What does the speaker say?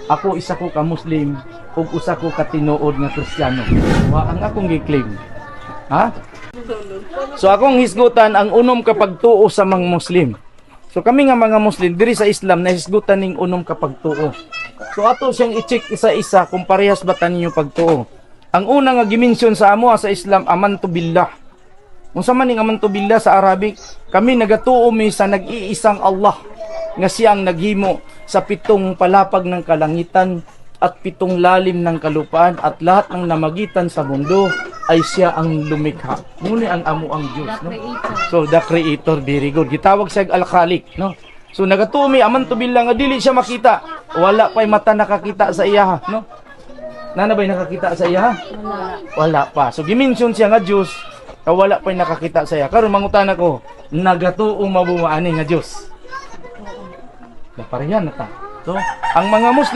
ako isa ko ka Muslim ug usa ko ka tinuod nga Kristiyano. Wa ang akong gi-claim. Ha? So akong hisgutan ang unom ka pagtuo sa mga Muslim. So kami nga mga Muslim diri sa Islam nahisgutan ning unom ka pagtuo. So ato siyang i-check isa-isa kung parehas ba ta ninyo pagtuo. Ang una nga gimension sa amo sa Islam amantu billah. Unsa man ning amantu billah sa Arabic? Kami nagatuo mi sa nag-iisang Allah nga siyang naghimo sa 7 palapag ng kalangitan at 7 lalim ng kalupaan at lahat ng namagitan sa mundo ay siya ang lumikha. Muna ang amo ang Diyos, no? So the creator, very good. Gitawag siya al-Khaliq, no? So nagatumi aman to bilang nga dili siya makita. Wala pa'y mata nakakita sa iya, no? Nana ba'y nakakita sa iya? Wala pa. So gimension siya nga Diyos, na wala pa'y nakakita sa iya. Karon mangutan ako, nagatuo mabumaani nga Diyos. Naparihan na ta. So ang mga Muslim